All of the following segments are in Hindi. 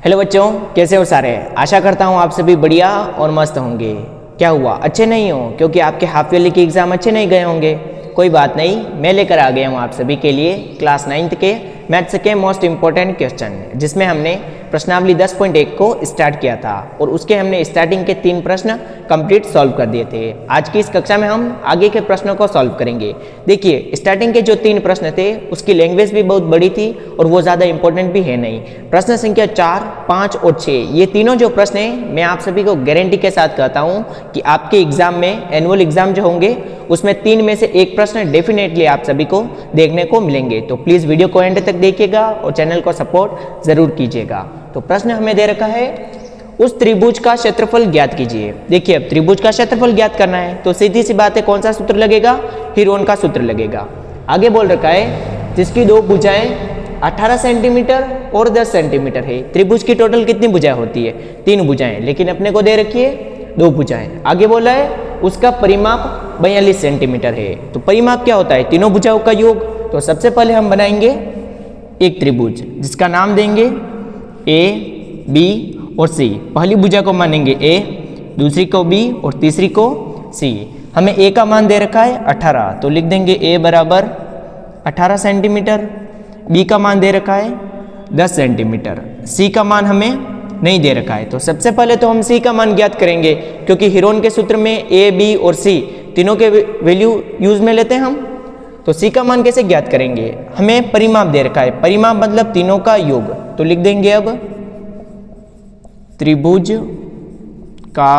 हेलो बच्चों, कैसे हो सारे। आशा करता हूँ आप सभी बढ़िया और मस्त होंगे। क्या हुआ, अच्छे नहीं हो क्योंकि आपके हाफ ईयरली के एग्ज़ाम अच्छे नहीं गए होंगे। कोई बात नहीं, मैं लेकर आ गया हूँ आप सभी के लिए क्लास 9th के मैथ्स के मोस्ट इंपॉर्टेंट क्वेश्चन, जिसमें हमने प्रश्नावली 10.1 को स्टार्ट किया था और उसके हमने स्टार्टिंग के 3 प्रश्न कंप्लीट सॉल्व कर दिए थे। आज की इस कक्षा में हम आगे के प्रश्नों को सॉल्व करेंगे। देखिए, स्टार्टिंग के जो 3 प्रश्न थे उसकी लैंग्वेज भी बहुत बड़ी थी और वो ज़्यादा इंपॉर्टेंट भी है नहीं। प्रश्न संख्या 4, 5 और 6 ये तीनों जो प्रश्न हैं, मैं आप सभी को गारंटी के साथ कहता हूँ कि आपके एग्जाम में, एनुअल एग्जाम जो होंगे उसमें 3 में से 1 प्रश्न डेफिनेटली आप सभी को देखने को मिलेंगे। तो प्लीज़ वीडियो को एंड तक देखिएगा और चैनल को सपोर्ट जरूर कीजिएगा। तो प्रश्न हमें दे रखा है, उस त्रिभुज का क्षेत्रफल ज्ञात कीजिए। देखिए, अब त्रिभुज का क्षेत्रफल ज्ञात करना है तो सीधी सी बात है, कौन सा सूत्र लगेगा? हीरोन का सूत्र लगेगा। आगे बोल रखा है जिसकी 2 भुजाएं 18 सेंटीमीटर और 10 सेंटीमीटर है। त्रिभुज की टोटल कितनी भुजाएं होती है? 3 भुजाएं, लेकिन अपने को दे रखी है 2 भुजाएं। आगे बोला है उसका परिमाप 42 सेंटीमीटर है। तो परिमाप क्या होता है? तीनों भुजाओं का योग। तो सबसे पहले हम बनाएंगे एक त्रिभुज जिसका नाम देंगे ए, बी और सी। पहली भुजा को मानेंगे ए, दूसरी को बी और तीसरी को सी। हमें ए का मान दे रखा है 18, तो लिख देंगे ए बराबर 18 सेंटीमीटर। बी का मान दे रखा है 10 सेंटीमीटर। सी का मान हमें नहीं दे रखा है, तो सबसे पहले तो हम सी का मान ज्ञात करेंगे, क्योंकि हीरोन के सूत्र में ए, बी और सी तीनों के वैल्यू यूज में लेते हैं हम। तो सी का मान कैसे ज्ञात करेंगे? हमें परिमाप दे रखा है, परिमाप मतलब तीनों का योग। तो लिख देंगे अब त्रिभुज का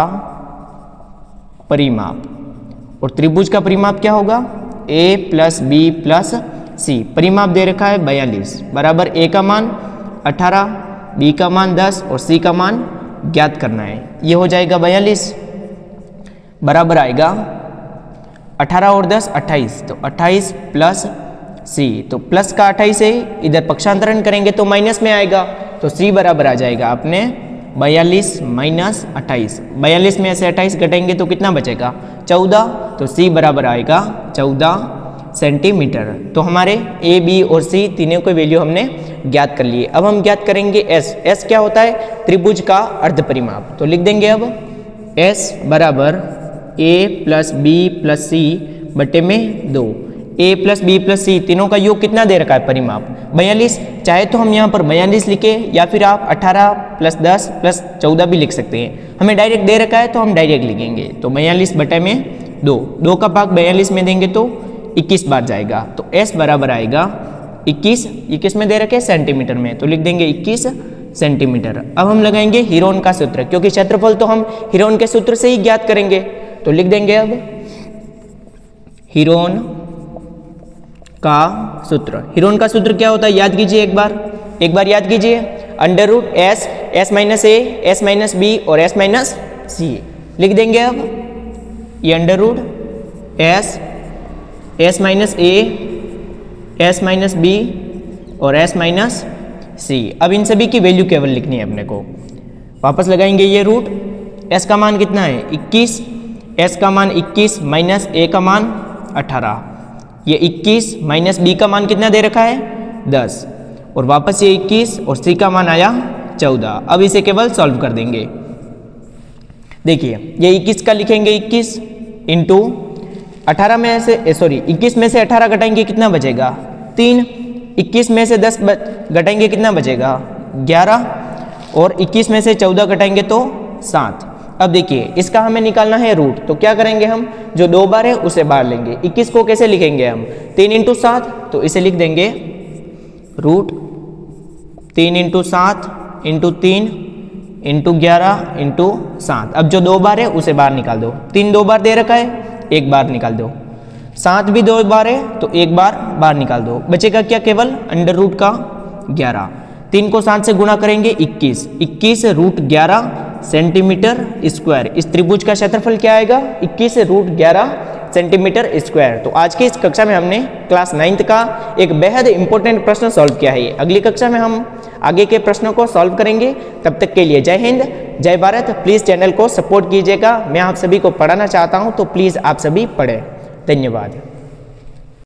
परिमाप, और त्रिभुज का परिमाप क्या होगा? ए प्लस बी प्लस सी। परिमाप दे रखा है 42 बराबर ए का मान 18, बी का मान 10 और सी का मान ज्ञात करना है। ये हो जाएगा 42 बराबर आएगा 18 और 10 28, तो 28 प्लस सी। तो प्लस का 28 है, इधर पक्षांतरण करेंगे तो माइनस में आएगा, तो सी बराबर आ जाएगा अपने 42 माइनस 28। 42 में से 28 घटाएंगे तो कितना बचेगा? 14। तो सी बराबर आएगा 14 सेंटीमीटर। तो हमारे ए, बी और सी तीनों के वैल्यू हमने ज्ञात कर लिए। अब हम ज्ञात करेंगे एस। एस क्या होता है? त्रिभुज का अर्ध परिमाप। तो लिख देंगे अब एस बराबर ए प्लस बी प्लस सी बटे में 2। ए प्लस बी प्लस सी तीनों का योग कितना दे रखा है? परिमाप 42। चाहे तो हम यहाँ पर 42 लिखे या फिर आप 18 प्लस 10 प्लस 14 भी लिख सकते हैं। हमें डायरेक्ट दे रखा है तो हम डायरेक्ट लिखेंगे। तो 42 बटे में 2, 2 का भाग 42 में देंगे तो 21 बार जाएगा। तो एस बराबर आएगा 21 में दे रखे सेंटीमीटर में, तो लिख देंगे 21 सेंटीमीटर। अब हम लगाएंगे हीरोन का सूत्र, क्योंकि क्षेत्रफल तो हम हीरोन के सूत्र से ही ज्ञात करेंगे। तो लिख देंगे अब हीरोन का सूत्र। हीरोन का सूत्र क्या होता है? याद कीजिए एक बार याद कीजिए। Under root S, S minus A, S minus B और एस माइनस सी। लिख देंगे अब ये under root S, S minus A, S minus B और एस माइनस सी। अब इन सभी की वैल्यू केवल लिखनी है अपने को। वापस लगाएंगे ये रूट। एस का मान कितना है? 21। एस का मान 21 माइनस ए का मान 18। ये 21 माइनस बी का मान कितना दे रखा है? 10। और वापस ये 21 और सी का मान आया 14। अब इसे केवल सॉल्व कर देंगे। देखिए, ये 21 का लिखेंगे 21 इंटू 18 में से 21 में से 18 घटाएंगे कितना बचेगा? 3। 21 में से 10 घटाएंगे कितना बचेगा? 11। और 21 में से 14 घटाएंगे तो 7। अब देखिए, इसका हमें निकालना है रूट, तो क्या करेंगे हम? जो 2 बार है उसे बाहर लेंगे। 21 को कैसे लिखेंगे हम? 3 इंटू 7, तो इसे लिख देंगे root 3 into 7 into 3 into 11 into 7। अब जो 2 बार है उसे बाहर निकाल दो। 3 2 बार दे रखा है, 1 बार निकाल दो। 7 भी 2 बार है तो 1 बार बाहर निकाल दो। बचेगा क्या? केवल अंडर रूट का 11। 3 को 7 से गुणा करेंगे 21, 21 रूट 11 सेंटीमीटर स्क्वायर। इस त्रिभुज का क्षेत्रफल क्या आएगा? 21 रूट 11 सेंटीमीटर स्क्वायर। तो आज की इस कक्षा में हमने क्लास 9th का एक बेहद इंपॉर्टेंट प्रश्न सॉल्व किया है। अगली कक्षा में हम आगे के प्रश्नों को सॉल्व करेंगे। तब तक के लिए जय हिंद, जय भारत। प्लीज़ चैनल को सपोर्ट कीजिएगा। मैं आप सभी को पढ़ाना चाहता हूँ, तो प्लीज़ आप सभी पढ़ें। धन्यवाद।